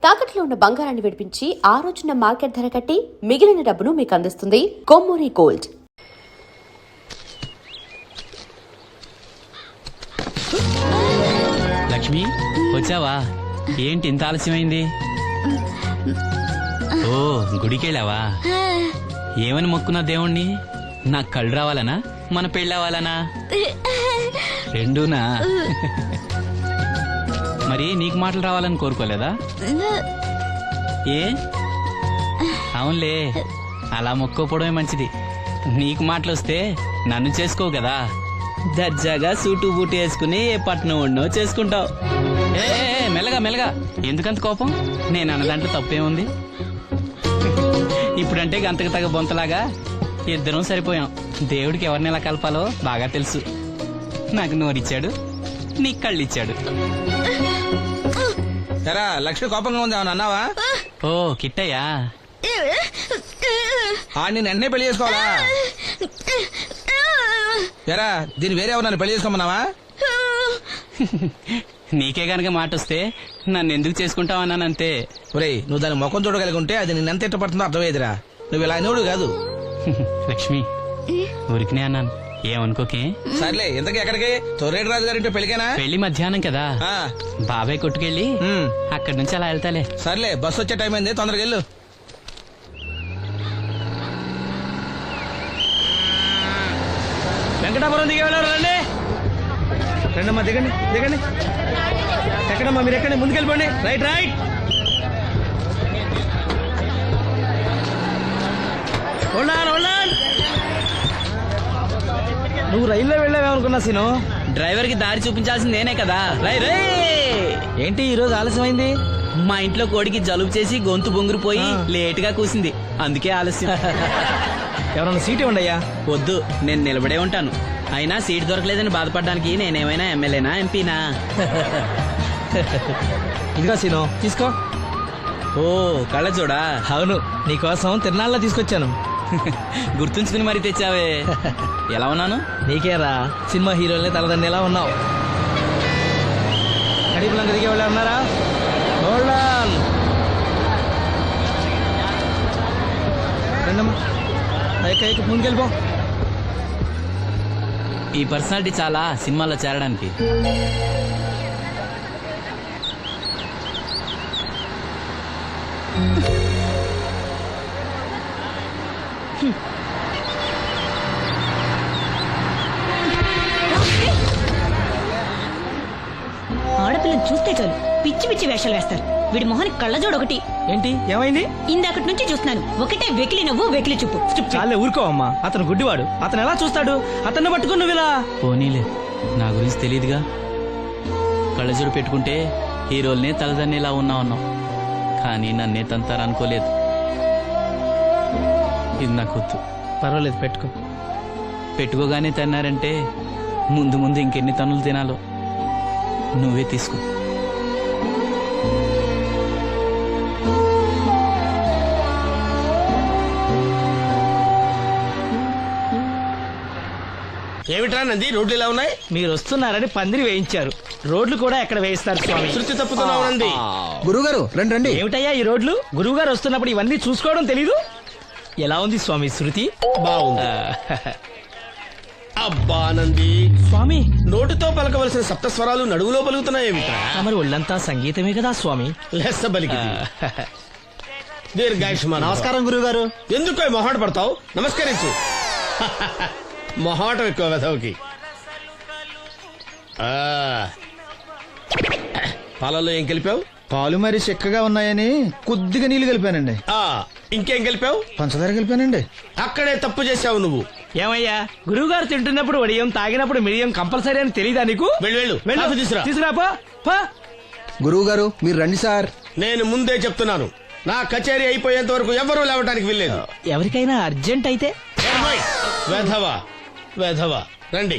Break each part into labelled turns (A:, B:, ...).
A: తాకట్లో ఉన్న బంగారాన్ని విడిపించి ఆ రోజున మార్కెట్ ధర కట్టి మిగిలిన డబ్బును మీకు అందిస్తుంది కొమ్మూరి గోల్డ్.
B: లక్ష్మి వచ్చావా? ఏంటి ఇంత ఆలస్యమైంది? ఓ గుడికెళ్ళావా? ఏమని మొక్కున్నా దేవుణ్ణి? నాకు కళ్ళు రావాలనా, మన పెళ్ళవాలనా? రెండూనా? మరి నీకు మాటలు రావాలని కోరుకోలేదా? ఏ అవునులే, అలా మొక్కోపోవడమే మంచిది. నీకు మాటలు వస్తే నన్ను చేసుకోవు కదా, దర్జాగా సూటు బూటు వేసుకుని ఏ పట్నం ఉండో చేసుకుంటావు. ఏ మెల్లగా మెల్లగా, ఎందుకంత కోపం? నేను అన్న దాంట్లో తప్పేముంది? ఇప్పుడంటే గంతకు తగ్గ బొంతలాగా ఇద్దరం సరిపోయాం. దేవుడికి ఎవరిని ఎలా కలపాలో బాగా తెలుసు. నాకు నోరిచ్చాడు, నీకు కళ్ళు ఇచ్చాడు.
C: లక్ష్మి కోపంగా ఉంది, ఏమన్నా అన్నావా?
B: ఓ కిట్టయ్యా,
C: నేను వెంటనే పెళ్లి చేసుకోవాలా? ఎరా దీన్ని వేరే ఎవరు పెళ్లి చేసుకోమన్నావా?
B: నీకే గనక మాట వస్తే నన్ను ఎందుకు చేసుకుంటావన్నానంతే.
C: ఒరేయ్, నువ్వు దాని ముఖం చూడగలిగి ఉంటే అది నిన్నెంత ఇష్టపడుతుందో అర్థమయ్యేదిరా. నువ్వు ఇలా అనేవాడు కాదు.
B: లక్ష్మి ఊరికినే అన్నాను, ఏమనుకోకే.
C: సర్లే, ఇంతకీ ఎక్కడికి? తొర్రేటి రాజు గారింటే పెళ్లికేనా?
B: పెళ్లి మధ్యాహ్నం కదా, బాబాయ్ కొట్టుకెళ్ళి అక్కడి నుంచి అలా వెళ్తాలే.
C: సర్లే, బస్సు వచ్చే టైం అయింది, తొందరగా వెళ్ళు. వెంకటాపురం దిగే వెళ్ళారు. రండి రండమ్మా, దిగండి దిగండి. ఎక్కడమ్మా మీరు? ఎక్కండి, ముందుకెళ్ళిపోండి. Right right. నువ్వు రైల్లో వెళ్ళావేమనుకున్నా సీను?
B: డ్రైవర్ కి దారి చూపించాల్సింది నేనే కదా.
C: ఏంటి ఈ రోజు ఆలస్యమైంది?
B: మా ఇంట్లో కోడికి జలుబు చేసి గొంతు బొంగురుపోయి లేట్ గా కూసింది, అందుకే ఆలస్యం.
C: ఎవరన్నా సీట్ ఇవ్వండి అయ్యా.
B: వద్దు, నేను నిలబడే ఉంటాను. అయినా సీట్ దొరకలేదని బాధపడడానికి నేనేమైనా ఎమ్మెల్యేనా, ఎంపీనా?
C: ఇదిగా సీను, తీసుకో.
B: ఓ కళ్ళ చూడా?
C: అవును, నీకోసం తిరునాళ్ళ తీసుకొచ్చాను.
B: గుర్తుంచుకుని మరి తెచ్చావే. ఎలా ఉన్నాను?
C: నీకేరా, సినిమా హీరోలనే తలదండి ఎలా ఉన్నావు? కడిపులంక దిగే వాళ్ళు ఉన్నారా? రండమ్మా, ముందుకెళ్ళిపో.
B: ఈ పర్సనాలిటీ చాలా సినిమాల్లో చేరడానికి.
D: ఆడపిల్లని చూస్తే చాలు పిచ్చి పిచ్చి వేషాలు వేస్తారు. వీడి మొహానికి కళ్ళజోడు ఒకటి.
C: ఏంటి ఏమైంది?
D: ఇందాకటి నుంచి చూస్తున్నాను, ఒకటే వెకిలి నవ్వు వెకిలి చూపు.
C: చాలే ఊరుకోవమ్మా, అతను గుడ్డివాడు. అతను ఎలా చూస్తాడు? అతన్ని పట్టుకుని నువ్వు ఇలా.
B: పోనీలే, నా గురించి తెలియదుగా. కళ్ళజోడు పెట్టుకుంటే హీరోల్నే తలదన్నేలా ఉన్నావు, కానీ నన్నే తంతారనుకోలేదు. ఇది నాకు వద్దు.
C: పర్వాలేదు, పెట్టుకో.
B: పెట్టుకోగానే తిన్నారంటే ముందు ముందు ఇంకెన్ని తన్నులు తినాలో నువ్వే తీసుకో.
E: ఏమిట్రా నంది, రోడ్లు ఇలా ఉన్నాయి?
C: మీరు వస్తున్నారని పందిరి వేయించారు. రోడ్లు కూడా ఎక్కడ వేయిస్తారు స్వామి?
E: శృతి తప్పుతున్నావు నంది.
F: గురుగారు రండి రండి.
C: ఏమిటయ్యా ఈ రోడ్లు? గురువు గారు వస్తున్నప్పుడు ఇవన్నీ చూసుకోవడం తెలీదు? ఎలా ఉంది స్వామి శృతి?
E: బాగుంది. అబ్బా నంది,
C: స్వామి
E: నోటితో పలకవలసిన సప్తస్వరాలు నడువులో పలుకుతున్నాయేమిట్రా?
C: మరి ఒళ్ళంతా సంగీతమే కదా స్వామి.
E: లెస్స బలికి దీర్ఘాయుష్మాన్.
F: నమస్కారం గురుగారు.
E: ఎందుకో మొహాట పడతావు? నమస్కరించు. మొహాటం ఎక్కువ వెధవుకి. పాలలో ఏం కలిపావు?
F: పాలు మరి చిక్కగా ఉన్నాయని కొద్దిగా నీళ్లు కలిపానండి.
E: ఇంకేం కలిపావు?
F: పంచదార కలిపానండి.
E: అక్కడే తప్పు చేసావు నువ్వు.
C: ఏమయ్యా, గురువు గారు తింటున్నప్పుడు వడియం, తాగినప్పుడు మిడియం కంపల్సరీ అని తెలీదా నీకు?
E: వెళ్ళు వెళ్ళు, తీసురా.
C: తీసుకురాపో.
F: గురువు గారు మీరు రండి సార్.
E: నేను ముందే చెప్తున్నాను, నా కచేరీ అయిపోయేంత వరకు ఎవరూ లేవటానికి వెళ్ళలేదు.
C: ఎవరికైనా అర్జెంట్ అయితే?
E: వెధవా వెధవా, రండి.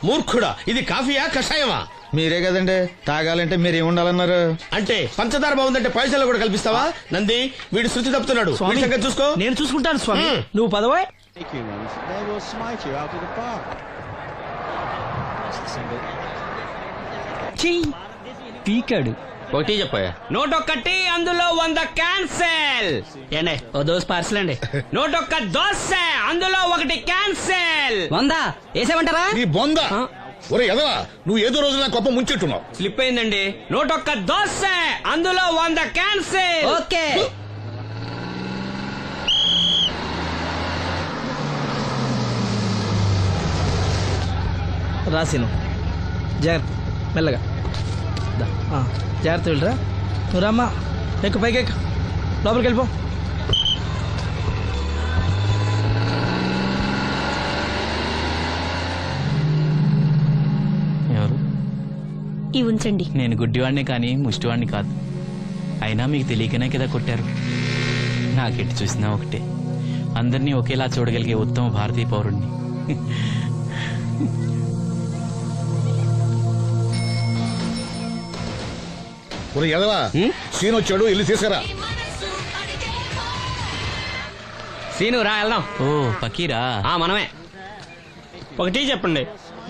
E: మూర్ఖుడా, ఇది కాఫీయా కషాయమా?
F: మీరే కదండి తాగాలంటే మీరు ఏముండాలన్నారు?
E: అంటే పంచదార బాగుందంటే పైసలు కూడా కల్పిస్తావా? నంది, వీడు శృతి తప్పుతున్నాడు. వీడి సంగతి చూసుకో.
C: నేను చూసుకుంటాను స్వామి, నువ్వు పదవా.
G: They will smite you out of the park. That's the single.
B: పీకాడు.
C: ఒకటి చెప్పాయా?
B: 101 అందులో 100 క్యాన్సెల్. ఏండే ఓ దోస్ పార్సల్ అండి. 101 దోశ అందులో 1 క్యాన్సెల్. 100 వేసేమంటారా?
E: నీ బొంద ఒరే ఎదవా, నువ్వు ఏదో రోజు నా కొప్ప ముంచెట్టున్నావు.
B: స్లిప్ అయిందండి. 101 దోశ అందులో 100 క్యాన్సెల్. ఓకే.
C: రాసిను జాగ్రత్త, మెల్లగా జాగ్రత్త వెళ్ళరా. నువ్వు రామ్మా, ఎక్కు పైకి ఎక్కు, లోపలికి వెళ్ళిపో.
B: ఎవరు?
D: ఈ ఉంచండి.
B: నేను గుడ్డివాడిని కానీ ముష్టివాడిని కాదు. అయినా మీకు తెలియకనే కదా కొట్టారు. నాకెట్టి చూసినా ఒకటే, అందరినీ ఒకేలా చూడగలిగే ఉత్తమ భారతీయ పౌరుణ్ణి.
E: ఒరే ఎదవా, సీన్ వచ్చాడు, వెళ్ళి తీసుకురా.
B: సీను రా వెళ్దాం. ఓ పకీరా మనమే. ఒకటి చెప్పండి.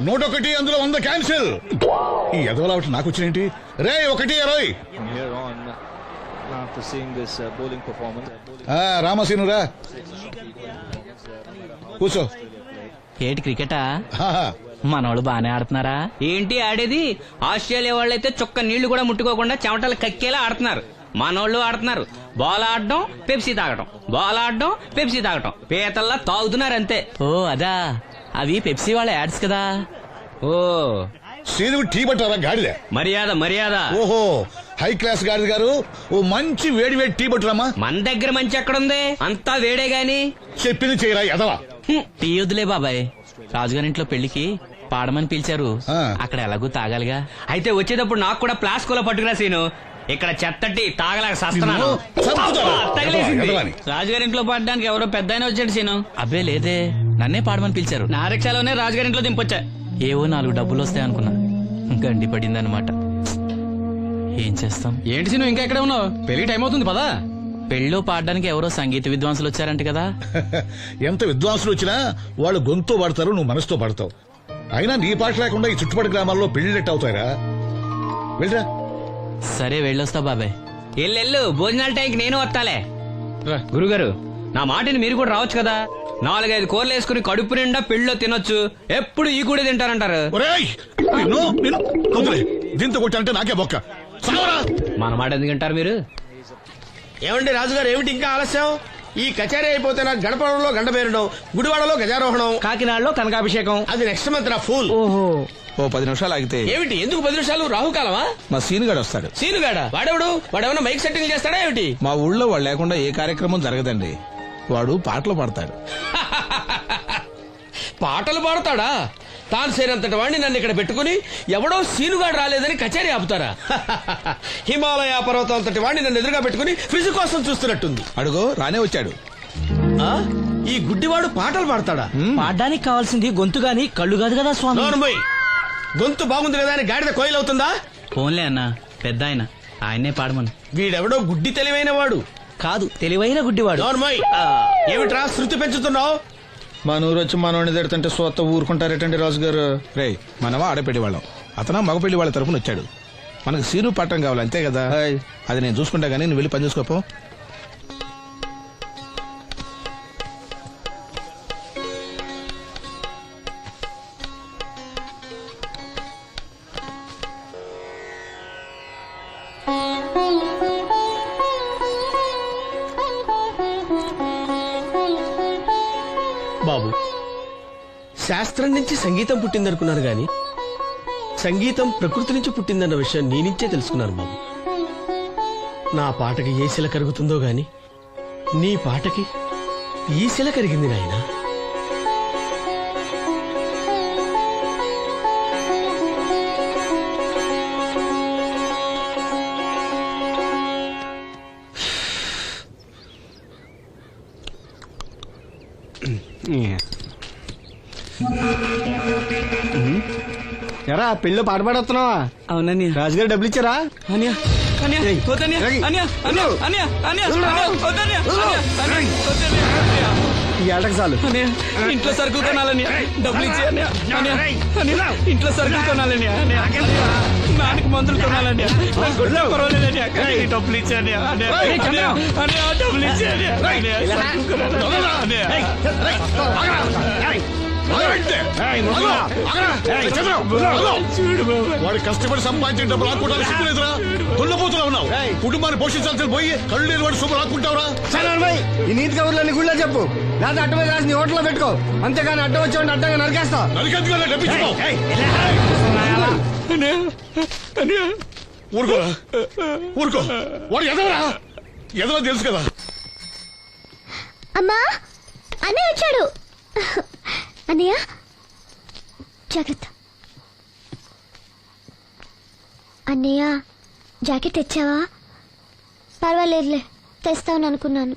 E: 101 అందులో 100 క్యాన్సిల్. ఈ ఎదవలా ఒకటి నాకు వచ్చినేంటి రే? 1-20.
G: Here on, after seeing this bowling performance,
E: రామసీను రా, కూర్చో.
B: ఏటి క్రికెటా?
E: ఆహా.
B: మనోళ్ళు బానే ఆడుతున్నారా? ఏంటి ఆడేది? ఆస్ట్రేలియా వాళ్ళైతే చుక్క నీళ్లు కూడా ముట్టుకోకుండా చెమటలు కక్కేలా ఆడుతున్నారు. మనోళ్ళు ఆడుతున్నారు బాల్ ఆడడం, పెప్సీ తాగటం, బాల్ ఆడడం, పెప్సీ తాగటం, పీతల్లా తాగుతున్నారు అంతే. ఓ అదా, అవి పెప్సీ వాళ్ళ యాడ్స్ కదా. ఓ
E: సీను టీ పట్టారా గాడిద?
B: మర్యాద మర్యాద.
E: ఓహో, హై క్లాస్ గాడిద గారు, ఓ మంచి వేడి వేడి టీ పట్టురామా.
B: మన దగ్గర మంచి ఎక్కడుంది? అంతా వేడే గాని.
E: చెప్పింది చేయరా ఎదవా.
B: టీ వద్దులే బాబాయ్, రాజుగారింట్లో పెళ్లికి పాడమని పిలిచారు.
E: ఆ.
B: అక్కడ ఎలాగూ తాగాలిగా. అయితే వచ్చేటప్పుడు నాకు కూడా ప్లాస్కోలో పట్టుకురా సీను. ఇక్కడ చెత్తట్టి తాగలేక సస్తున్నాను.
E: నిన్ను చంపుతాను.
B: తగిలేసింది.
E: ఎదవని.
B: రాజుగారింట్లో పాడడానికి ఎవరో పెద్ద ఆయన వచ్చాడు సీను. అబ్బే లేదే, నన్నే పాడమని పిలిచారు. నా రిక్షాలోనే రాజుగారింట్లో దింపొచ్చా. ఏవో 4 డబ్బులు వస్తాయనుకున్నా, గండి పడిందనమాట. ఏం చేస్తాం? ఏంటి సీను ఇంకా ఎక్కడ ఉన్నావు? పెళ్లి టైం అవుతుంది పదా. పెళ్ళిలో పాడడానికి ఎవరో సంగీత విద్వాంసులు వచ్చారంట కదా.
E: ఎంత విద్వాంసులు వచ్చినా వాళ్ళు గొంతు పడతారు, నువ్వు మనసుతో పడతావు. అయినా నీ పాట లేకుండా ఈ చుట్టుపక్కల గ్రామాల్లో పెళ్లిళ్ళెట్ అవుతాయిరా. వెళ్ళరా.
B: సరే వెళ్ళొస్తా బాబాయ్. ఎల్లెళ్ళు, భోజనాల టైంకి నేను వస్తాలే. గురుగారు, నా మాటిని మీరు కూడా రావచ్చు కదా. 4-5 కూరలు వేసుకుని కడుపు నిండా పెళ్ళిలో తినొచ్చు. ఎప్పుడు ఈ కూడా తింటారంటారు.
E: ఒరేయ్, నిన్ను వదిలే. దీంతో కొట్టాలంటే నాకే బొక్క. సావరా.
B: మన మాట ఎందుకు తింటారు మీరు?
C: ఏమండి రాజుగారు, ఏమిటి ఇంకా ఆలస్యం? ఈ కచేరీ అయిపోతే నాకు గణపవరంలో గంట పేరడం, గుడివాడలో గజారోహణం, కాకినాడలో కనకాభిషేకం. అది నెక్స్ట్ మంత్ నా ఫూల్.
G: ఓహో, ఓ 10 నిమిషాలు ఆగితే
C: ఏమిటి? ఎందుకు 10 నిమిషాలు? రాహుకాలమా?
G: మా సీనుగాడు వస్తాడు.
C: సీనుగాడా? వాడెవడు? వాడేమన్నా మైక్ సెట్టింగ్ చేస్తాడా ఏమిటి?
G: మా ఊళ్ళో వాడు లేకుండా ఏ కార్యక్రమం జరగదండి. వాడు పాటలు పాడతాడు.
C: పాటలు పాడతాడా? తాను సేనంతటి వాడిని నన్ను ఇక్కడ పెట్టుకుని ఎవడో సీనుగాడు రాలేదని కచేరీ ఆపుతారా? హిమాలయ పర్వతం అంతటి వాడిని నన్ను ఎదురుగా పెట్టుకుని ఫ్రిజ్ కోసం చూస్తున్నట్టుంది.
G: అడుగో రానే వచ్చాడు.
C: ఆ? ఈ గుడ్డివాడు పాటలు పాడతాడా?
H: పాడడానికి కావాల్సింది గొంతు గాని కళ్ళు కాదు కదా స్వామి.
C: నోర్మోయ్, గొంతు బాగుంది కదా అని గాడిద కోయిలవుతుందా?
B: ఫోన్లే అన్న, పెద్ద ఆయన, ఆయనే పాడమను.
C: వీడెవడో గుడ్డి తెలివైన వాడు
H: కాదు, తెలివైన గుడ్డివాడు.
C: నోర్మోయ్, ఏమిట్రా శృతి పెంచుతున్నావు?
F: మన ఊరు వచ్చి మనోడిని తిడుతుంటే సొత్త ఊరుకుంటారేటండి రాజుగారు?
G: రే, మనమా ఆడపెళ్లి వాళ్ళం, అతను మగ పెళ్లి వాళ్ళ తరపున వచ్చాడు. మనకు సీను పట్టం కావాలి అంతే కదా.
F: హాయ్.
G: అది నేను చూసుకుంటా గానీ నువ్వు వెళ్ళి పని చూసుకోపో.
C: బాబు, శాస్త్రం నుంచి సంగీతం పుట్టిందనుకున్నాను గాని సంగీతం ప్రకృతి నుంచి పుట్టిందన్న విషయం నీ నుంచే తెలుసుకున్నాను బాబు. నా పాటకి ఏ శిల కరుగుతుందో గాని నీ పాటకి ఈ శిల కరిగింది నాయనా.
H: ఎరా పెళ్ళి పాట పాడుతున్నావా?
B: అవునని
H: రాజుగారు డబ్బులు ఇచ్చారా? ఈ ఏటకు చాలు.
B: ఇంట్లో సరుకులు కొనాలని డబ్బులు ఇచ్చి ఇంట్లో సరుకులు కొనాలని నా నాన్నకి మందులు కొనాలని పర్వాలేదని డబ్బులు ఇచ్చాను డబ్బులు
E: వాడు కష్టపడి సంపాదించిన డబ్బు రాకుండా సిగ్గులేదురా దున్నపోతున్నా ఉన్నావు కుటుంబాన్ని పోషించాల్సిన పోయి కళ్ళు లేని వాడు శుభ్రం రాకుంటావురా
H: ఈ నీతి కబుర్లన్నీ గుళ్ళో చెప్పు లేదా అడ్డమే రాసి నీ హోటల్లో పెట్టుకో అంతేగాని అడ్డం వచ్చేవాడిని అడ్డంగా నరికేస్తా
E: నరికెందుకు డబ్బించుకో ఊరుకోరా ఊరుకో వాడు ఎదవరా ఎదవ తెలుసు కదా
I: అమ్మా అన్నయ్య వచ్చాడు అన్నయ్య జాగ్రత్త అన్నయ్య జాకెట్ తెచ్చావా పర్వాలేదులే తెస్తావని అనుకున్నాను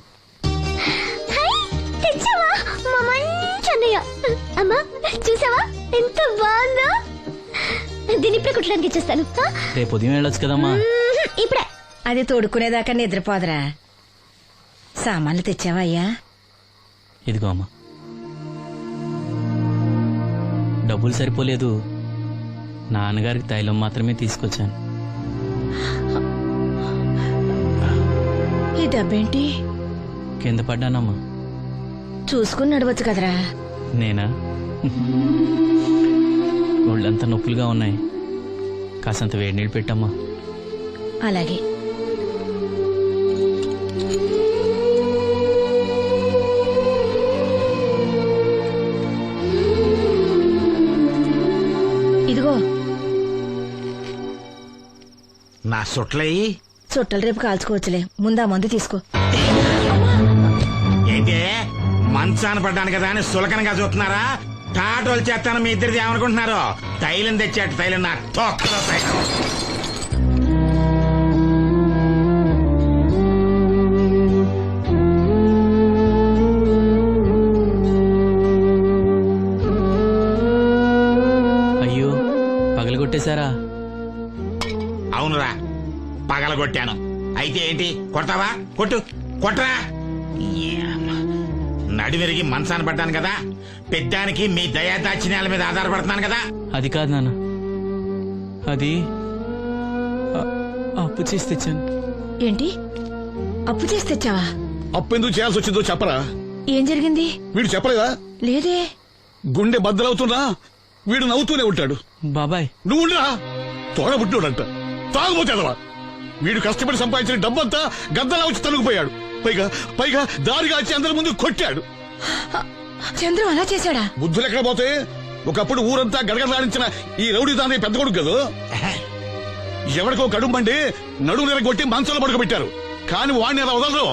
I: హై, తెచ్చావా మా మంచి అన్నయ్య అమ్మా చూసావా ఎంత బాగుందో దీన్ని ఇప్పుడే కుట్టడానికి ఇచ్చేస్తాను
B: రేపు ఉదయం వెళ్ళొచ్చు కదమ్మా
I: ఇప్పుడే
D: అది తోడుకునేదాకా నిద్రపోదరా సామాన్లు తెచ్చావా అయ్యా
B: ఇదిగో అమ్మా డబ్బులు సరిపోలేదు నాన్నగారికి తైలం మాత్రమే తీసుకొచ్చాను
D: ఈ దెబ్బేంటి
B: కింద పడ్డానమ్మా
D: చూసుకుని నడవచ్చు కదరా
B: నేనా ఒళ్ళంతా నొప్పులుగా ఉన్నాయి కాసంత వేడి నీళ్ళు పెట్టమ్మా
D: అలాగే ఇదిగో
G: నా సుట్లయి
D: చుట్టలు రేపు కాల్చుకోవచ్చులే ముందా మందు తీసుకో
G: ఏంటి మంచాన పడ్డాను కదా అని సులకనగా చూస్తున్నారా టాటోలు చేస్తాను మీ ఇద్దరిది ఏమనుకుంటున్నారు తైలం తెచ్చాడు తైలం నా తొక్కలో తైలం
B: అయ్యో పగలగొట్టేశారా
G: అవునురా పగలగొట్టాను అయితే ఏంటి కొడతావా కొట్టు కొట్టరా నడివెరిగి మంచాన పడ్డాను కదా పెద్దానికి మీ దయాదాక్షిణ్యాల మీద ఆధారపడుతున్నాను కదా
B: అది కాదు నాన్న అది అప్పు చేసి తెచ్చాను
D: ఏంటి అప్పు చేసి తెచ్చావా
E: అప్పు ఎందుకు చేయాల్సి వచ్చిందో చెప్పరా
D: ఏం జరిగింది
E: వీడు చెప్పలేదా
D: లేదే
E: గుండె బద్దలవుతున్నా వీడు నవ్వుతూనే ఉంటాడు
B: బాబాయ్
E: నువ్వు ఉండరా తోడబుట్టినోడంట తాగుపోతేదవా వీడు కష్టపడి సంపాదించిన డబ్బంతా గద్దలా వచ్చి తనుకుపోయాడు పైగా పైగా దారిగా వచ్చి అందరి ముందు కొట్టాడు
D: చంద్రం అలా చేశాడా
E: బుద్ధులు ఎక్కడ పోతే ఒకప్పుడు ఊరంతా గడగడలాడించిన ఈ రౌడీ దాని పెద్ద కొడుకు కదా ఎవరికో కడుంబండి నడుము నిరగొట్టి మంచంలో పడుకోబెట్టారు కానీ వాడిని అలా వదలరు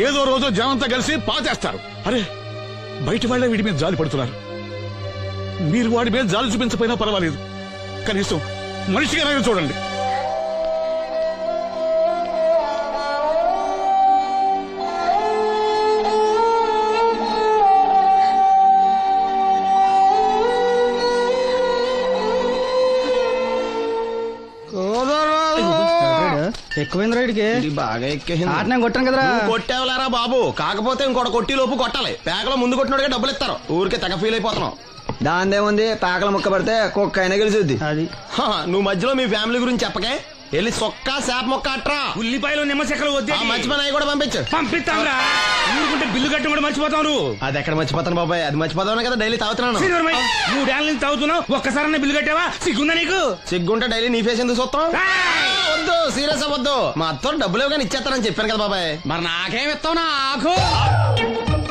E: ఏదో రోజు జనంతా కలిసి పాతేస్తారు అరే బయట వాళ్ళే వీడి మీద జాలి పడుతున్నారు మీరు వాడి మీద జాలి చూపించకపోయినా పర్వాలేదు కనీసం మనిషిగా చూడండి
H: ఎక్కువైంది రైడ్కి బాగా ఎక్కేసింది ఆట నేను కొట్టాను కదరా
F: కొట్టేవలేరా బాబు కాకపోతే ఇంకోటి కొట్టి లోపు కొట్టాలి పేకలో ముందు కొట్టినోడిగా డబ్బులు ఇస్తారు ఊరికే తెగ ఫీల్ అయిపోతున్నావు దాందేముంది పేకల ముక్క పడితే కుక్క అయినా గెలిచుద్ది అది నువ్వు మధ్యలో మీ ఫ్యామిలీ గురించి చెప్పకే వెళ్ళి సొక్క శాప మొక్క అట్రా
G: ఉల్లిపాయలు నిమ్మచెక్కలు వద్దే
F: మర్చిపోయి కూడా పంపించు
G: పంపిస్తాంరా ఊరుకుంటే బిల్లు కట్టడం కూడా మర్చిపోతావు నువ్వు
F: అది ఎక్కడ మర్చిపోతాను బాబాయ్ అది మర్చిపోతాను కదా డైలీ తాగుతున్నాను
G: మూడేళ్ల నుంచి తాగుతున్నావు ఒక్కసారి బిల్లు కట్టావా సిగ్గుందా నీకు
F: సిగ్గుంటే డైలీ నీ ఫేస్ ఎందుకు చూస్తాం వద్దు సీరియస్ అవ్వద్దు మా అత్త డబ్బులు ఇవ్వగానే ఇచ్చేస్తానని చెప్పాను కదా బాబాయ్
G: మరి నాకేం ఇస్తావు నాకు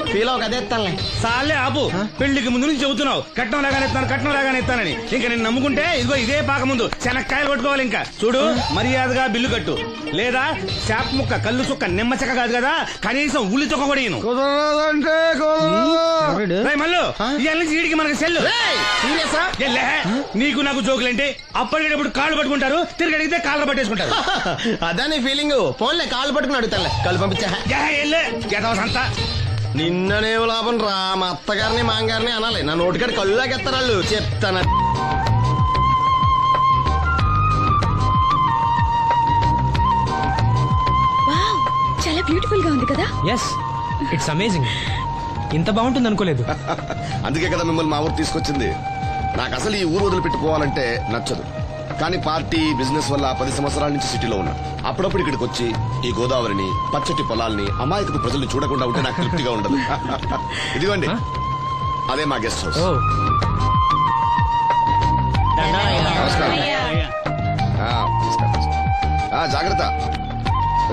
F: ఫీల్ అవ్వక అదే ఇస్తానులే
G: సాలే ఆపు పెళ్లికి ముందు నుంచి చెబుతున్నావు కట్నం లాగానే ఇస్తాను కట్నం లాగానే ఇస్తానని ఇంకా నేను నమ్ముకుంటే ఇదిగో ఇదే పాక ముందు శనక్కాయలు కొట్టుకోవాలి ఇంకా చూడు మర్యాదగా బిల్లు కట్టు లేదా చేప ముక్క కళ్ళు చుక్క నిమ్మ చెక్క కాదు కదా కనీసం ఉల్లి చుక్క కూడా ఇయ్యను. రేయ్ మల్లు ఇవాళ నుంచి వీడికి మనకి సెల్లు ఎల్లే. నీకు నాకు జోకులంటే అప్పటికేటప్పుడు కాళ్ళు పట్టుకుంటారు తిరిగి అడిగితే కాళ్ళు పట్టేసుకుంటారు
F: అదే నీ ఫీలింగ్ ఫోన్లే కాళ్ళు పట్టుకుని అడుగుతానులే కాళ్ళు పంపించా
G: సంతా
F: నిన్ననేం లాభం రా మా అత్తగారిని మాంగారిని అనాలి నా నోటికాడ కళ్ళులాగెత్తారు వాళ్ళు చెప్తాను
I: చాలా బ్యూటిఫుల్ గా ఉంది కదా
H: ఎస్ ఇట్స్ అమేజింగ్ ఇంత బాగుంటుంది అనుకోలేదు
J: అందుకే కదా మిమ్మల్ని మా ఊరు తీసుకొచ్చింది నాకు అసలు ఈ ఊరు వదిలిపెట్టుకోవాలంటే నచ్చదు
E: కానీ పార్టీ బిజినెస్ వల్ల 10 సంవత్సరాల నుంచి సిటీలో ఉన్నా. అప్పుడప్పుడు ఇక్కడికి వచ్చి ఈ గోదావరిని, పచ్చటి పొలాల్ని, అమాయకపు ప్రజల్ని చూడకుండా ఉంటే నాకు తృప్తిగా ఉండదు. ఇదిగోండి, అదే మా గెస్ట్ హౌస్. నమస్కారం. నమస్కారం. జాగ్రత్త,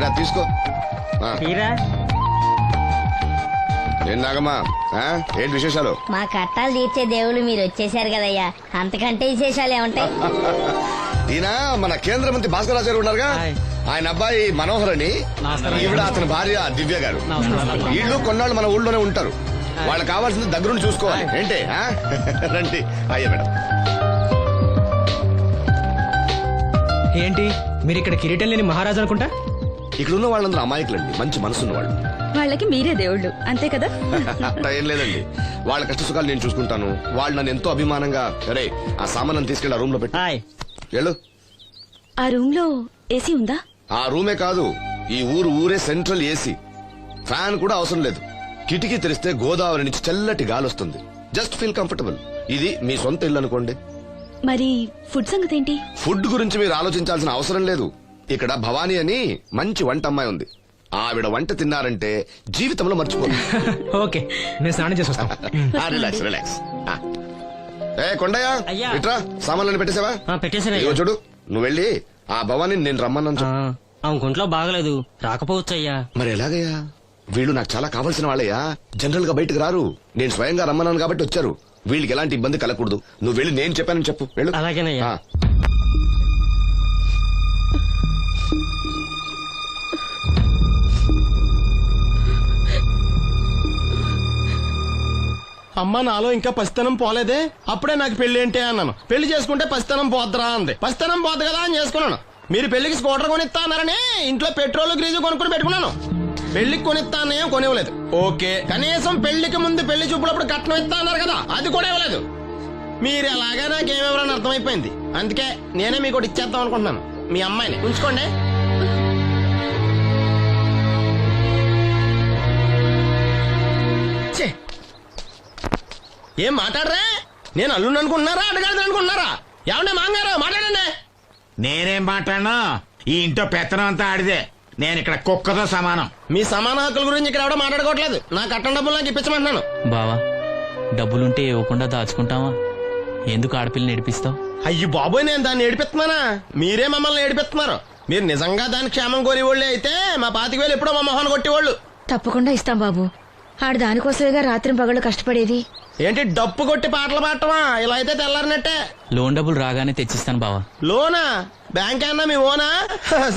E: రా తీసుకో. ఏం నాగమ్మా, ఏంటి విశేషాలు?
I: మా కట్టాలు తీర్చే దేవుళ్ళు మీరు వచ్చేసారు కదయ్యా, అంతకంటే విశేషాలు ఏముంటాయి?
E: ఈయన మన కేంద్ర మంత్రి భాస్కర్ గారు ఉన్నారుగా, ఆయన అబ్బాయి మనోహర్ అని, ఈవిడ అతని భార్య దివ్య గారు. వీళ్ళు కొన్నాళ్ళు మన ఊళ్ళోనే ఉంటారు. వాళ్ళకి కావాల్సింది దగ్గరుండి చూసుకోవాలి. ఏంటి రండి. అయ్యా మేడం.
C: ఏంటి మీరు ఇక్కడ కిరీటం లేని మహారాజు అనుకుంటా?
E: ఇక్కడ ఉన్న వాళ్ళందరూ అమాయకులండి, మంచి మనసున్న వాళ్ళు.
I: వాళ్ళకి మీరే దేవుళ్ళు, అంతే కదా?
E: అట్లా ఏం లేదండి, వాళ్ళ కష్ట సుఖాలు నేను చూసుకుంటాను. వాళ్ళు నన్ను ఎంతో అభిమానంగా, అరే ఆ సామాన్ తీసుకెళ్ళి ఆ రూమ్ లో పెట్టి వెళ్ళు.
I: ఆ రూమ్ లో ఏసీ ఉందా?
E: ఆ రూమే కాదు, ఈ ఊరే సెంట్రల్ ఏసీ. ఫ్యాన్ కూడా అవసరం లేదు. కిటికీ తెరిస్తే గోదావరి నుంచి చల్లటి గాలి వస్తుంది. Just feel comfortable. ఇది మీ సొంత ఇల్లు అనుకోండి.
I: మరి ఫుడ్ సంగతి ఏంటి?
E: ఫుడ్ గురించి మీరు ఆలోచించాల్సిన అవసరం లేదు. ఇక్కడ భవానీ అని మంచి వంట అమ్మాయి ఉంది. ఆవిడ వంట తిన్నారంటే జీవితంలో మర్చిపోదు.
C: ఓకే, నేను స్నానం చేసి వస్తాను.
E: Relax relax. ఏ కొండయ్య, ఇట్రా, సామాన్లను పెట్టేసావా? ఇదిగో చూడు, నువ్వు వెళ్ళి ఆ భవానీ నేను రమ్మన్నాను చెప్పు.
J: ఆమె ఒంట్లో బాగలేదు, రాకపోవచ్చయ్యా.
E: మరి ఎలాగయ్యా? వీళ్ళు నాకు చాలా కావాల్సిన వాళ్ళయ్యా. జనరల్ గా బయటకు రారు. నేను స్వయంగా రమ్మన్నాను కాబట్టి వచ్చారు. వీళ్ళకి ఎలాంటి ఇబ్బంది కలగకూడదు. నువ్వు వెళ్ళి నేను చెప్పానని చెప్పు. వెళ్ళు.
J: అలాగేనయ్యా.
F: అమ్మ నాలో ఇంకా పసితనం పోలేదే, అప్పుడే నాకు పెళ్లి ఏంటి అన్నాను. పెళ్లి చేసుకుంటే పసితనం పోద్దురా అంది. పసితనం పోద్దు కదా అని చేసుకున్నాను. మీరు పెళ్లికి స్కూటర్ కొనిస్తా అన్నారని ఇంట్లో పెట్రోల్ గ్రీజు కొనుక్కుని పెట్టుకున్నాను. పెళ్లికి కొనిస్తా అన్నయ్యం కొనివ్వలేదు. ఓకే, కనీసం పెళ్లికి ముందు పెళ్లి చూపులప్పుడు కట్నం ఇస్తా అన్నారు కదా, అది కూడా ఇవ్వలేదు. మీరు ఎలాగా నాకేమెవరని అర్థమైపోయింది. అందుకే నేనే మీకు ఒకటి ఇచ్చేద్దాం అనుకుంటున్నాను. మీ అమ్మాయిని ఉంచుకోండి. ఏం మాట్లాడరా? నేను అల్లుండి అనుకుంటున్నారా, అడగాలి అనుకుంటున్నారా? ఏమంటే మాంగారు మాట్లాడండి.
G: నేనేం మాట్లాడను, ఈ ఇంట్లో పెత్తనం అంతా ఆడిదే. నేను ఇక్కడ కుక్కతో సమానం.
F: మీ సమాన హక్కుల గురించి ఇక్కడ ఎవడో మాట్లాడుకోవట్లేదు. నా కట్టం డబ్బులు నాకు ఇప్పించమంటున్నాను.
B: బావా, డబ్బులుంటే ఇవ్వకుండా దాచుకుంటావా? ఎందుకు ఆడపిల్లని ఏడిపిస్తావు?
F: అయ్యి బాబోయ్, నేను దాన్ని ఏడిపిస్తున్నానా? మీరే మమ్మల్ని ఏడిపిస్తున్నారు. మీరు నిజంగా దాని క్షేమం కోరేవాళ్ళే అయితే మా 25,000 ఎప్పుడో మా మొహాన్ని కొట్టేవాళ్ళు.
D: తప్పకుండా ఇస్తాం బాబు. ఆడు దానికోసమేగా రాత్రి పగళ్ళు కష్టపడేది.
F: ఏంటి డప్పు కొట్టి పాటలు పాడటమా? ఇలా అయితే తెల్లారినట్టే.
B: లోన్ డబ్బులు రాగానే తెచ్చిస్తాను బావా.
F: లోనా? బ్యాంక్ అన్నా మీ ఓనా?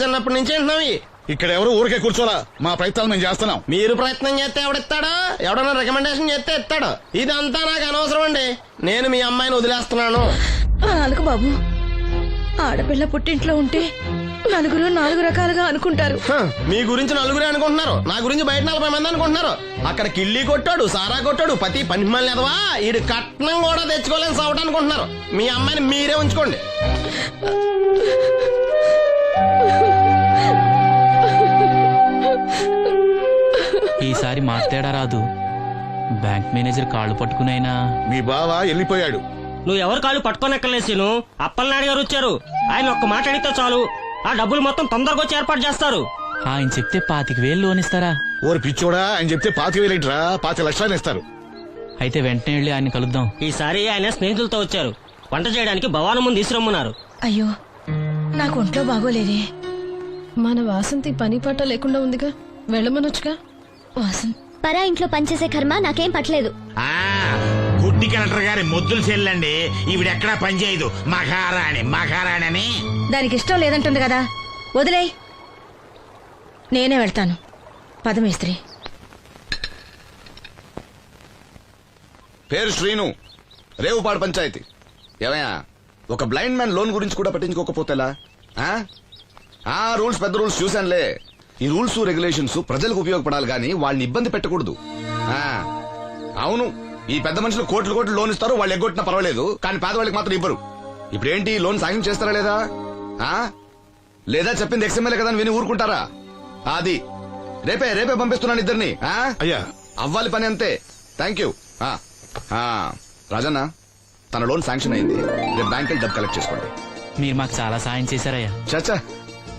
F: చిన్నప్పటి నుంచి వింటున్నాం.
E: ఇక్కడ ఎవరు ఊరికే కూర్చోలా, మా ప్రయత్నాలు మేము చేస్తున్నాం.
F: మీరు ప్రయత్నం చేస్తే ఎవడిస్తాడా? ఎవడన్నా రికమెండేషన్ చేస్తే ఇస్తాడు. ఇదంతా నాకు అనవసరం అండి. నేను మీ అమ్మాయిని వదిలేస్తున్నాను.
D: అనుకు బాబు, ఆడపిల్ల పుట్టింట్లో ఉంటే నలుగురు 4 రకాలుగా అనుకుంటారు.
F: మీ గురించి నలుగురే అనుకుంటున్నారు, నా గురించి బయట 40 మంది అనుకుంటున్నారు. అక్కడ కిళ్ళి కొట్టాడు, సారా కొట్టాడు, పతి పని మళ్ళీ ఎదవా, ఈడు కట్నం కూడా తెచ్చుకోలేని సవట అనుకుంటున్నారు. మీ అమ్మాయిని మీరే ఉంచుకోండి.
B: ఈసారి మాట్లాడా రాదు. బ్యాంక్ మేనేజర్ కాళ్ళు పట్టుకునైనా.
E: మీ బావ వెళ్ళిపోయాడు.
J: నువ్వు ఎవరు కాళ్ళు పట్టుకోనక్కర్లేను. అప్పలనాయుడు గారు వచ్చారు. ఆయన ఒక్క మాట అడిగితే చాలు, ఆ డబ్బులు మొత్తం తొందరగా వచ్చి ఏర్పాటు చేస్తారు.
B: ఆయన చెప్తే 25,000 లోన్ ఇస్తారా?
E: ఓరు పిచ్చోడా, ఆయన చెప్తే 25,000 ఏంట్రా, 5 లక్షలు ఇస్తారు.
B: అయితే వెంటనే వెళ్ళి ఆయన కలుద్దాం.
J: ఈసారి ఆయన స్నేహితులతో వచ్చారు. వంట చేయడానికి భవానం ముందు తీసురమ్మన్నారు.
D: అయ్యో, నాకు ఒంట్లో బాగోలేదే. మన వాసంతి పని పట్ట లేకుండా ఉందిగా, వెళ్ళమనొచ్చుగా. వాసంతి
I: పరా ఇంట్లో పనిచేసే కర్మ నాకేం పట్టలేదు.
G: గుడ్డి కలెక్టర్ గారి ముద్దులు చెల్లండి. ఈవిడెక్కడా పనిచేయదు. మహారాణి అని.
D: దానికి ఇష్టం లేదంటుంది కదా, వదిలేయ్. నేనే వెళ్తాను. పదమేస్త్రి.
E: పేరు శ్రీను, రేవుపాడు పంచాయతీ. ఏమయ్యా, ఒక బ్లైండ్ మ్యాన్ లోన్ గురించి కూడా పట్టించుకోకపోతేలా? రూల్స్ పెద్ద రూల్స్ చూశానులే. ఈ రూల్స్ రెగ్యులేషన్స్ ప్రజలకు ఉపయోగపడాలి గానీ వాళ్ళని ఇబ్బంది పెట్టకూడదు. అవును, ఈ పెద్ద మనుషులు కోట్లు లోన్ ఇస్తారు, వాళ్ళు ఎగ్గొట్టినా పర్వాలేదు, కానీ పేదవాళ్ళకి మాత్రం ఇవ్వరు. ఇప్పుడేంటి, లోన్ సాయం చేస్తారా లేదా? లేదా చెప్పింది ఎక్స్ఎంఎల్ఏ కదా అని విని ఊరుకుంటారా? అది రేపే పంపిస్తున్నాను ఇద్దరిని. అయ్యా, అవ్వాలి పని అంతే. Thank you. రాజన్న, తన లోన్ శాంక్షన్ అయింది. రేపు బ్యాంక్ డబ్బు కలెక్ట్ చేసుకోండి.
B: మీరు మాకు చాలా సాయం చేశారయ్యా.
E: చచ్చా,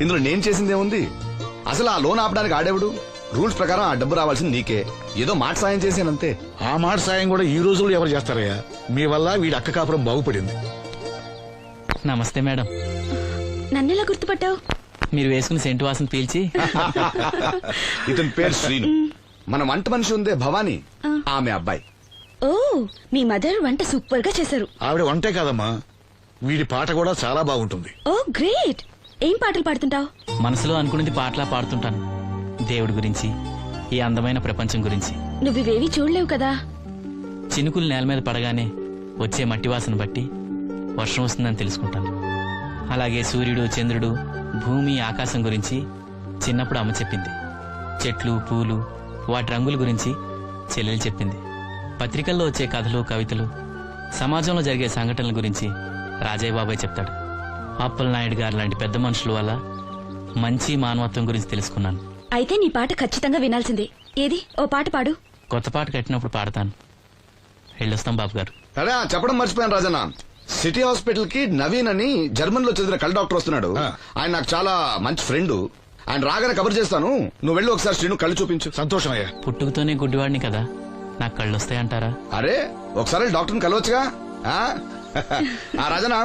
E: ఇందులో నేను చేసిందేముంది? అసలు ఆ లోన్ ఆపడానికి ఆడేవుడు? రూల్స్ ప్రకారం ఆ డబ్బు రావాల్సింది నీకే. ఏదో మాట సాయం చేశానంతే. ఆ మాట సాయం కూడా ఈ రోజుల్లో ఎవరు చేస్తారయ్యా? మీ వల్ల వీడి అక్క కాపురం బాగుపడింది.
B: నమస్తే మేడం.
D: నన్నెలా గుర్తుపట్టావు?
B: మీరు వేసుకున్న సెంటు వాసన పీల్చి
E: ఇతని పేరు శ్రీను. మన వంట మనిషి ఉందే భవానీ, ఆమె అబ్బాయి.
D: ఓ, మీ మదర్ వంట సూపర్ గా చేశారు.
E: ఆవిడ వంటే కాదమ్మా, వీడి పాట కూడా చాలా బాగుంటుంది.
D: ఓ గ్రేట్. ఏం పాటలు పాడుతుంటావు?
B: మనసులో అనుకున్నది పాటలా పాడుతుంటాను. దేవుడి గురించి, ఈ అందమైన ప్రపంచం గురించి.
D: నువ్వివేవి చూడలేవు కదా.
B: చినుకులు నేల మీద పడగానే వచ్చే మట్టి వాసన బట్టి వర్షం వస్తుందని తెలుసుకుంటాను. అలాగే సూర్యుడు, చంద్రుడు, భూమి, ఆకాశం గురించి చిన్నప్పుడు అమ్మ చెప్పింది. చెట్లు, పూలు, వాటి రంగుల గురించి చెల్లెలు చెప్పింది. పత్రికల్లో వచ్చే కథలు, కవితలు, సమాజంలో జరిగే సంఘటనల గురించి రాజయ్య బాబాయ్ చెప్తాడు. అప్పలనాయుడు గారు లాంటి పెద్ద మనుషుల వల్ల మంచి మానవత్వం గురించి తెలుసుకున్నాను.
D: అయితే నీ పాట ఖచ్చితంగా వినాల్సిందే. ఏది ఓ పాట పాడు.
B: కొత్త పాట కట్టినప్పుడు పాడతాను. వెళ్ళొస్తాం బాబు గారు.
E: అరే చెప్పడం మర్చిపోయాను రాజన్న, సిటీ హాస్పిటల్ కి నవీన్ అని జర్మన్ లో చదివిన కళ్ళ డాక్టర్ వస్తున్నాడు. ఆయన నాకు చాలా మంచి ఫ్రెండ్. ఆయన రాగానే కబర్ చేస్తాను. నువ్వు వెళ్ళి ఒకసారి శ్రీను కళ్ళు చూపించు. సంతోషం అయ్యా.
B: పుట్టుకతోనే గుడ్డివాడిని కదా, నాకు కళ్ళు వస్తాయంటారా?
E: అరే ఒకసారి డాక్టర్ని కలవచ్చుగా. రాజనా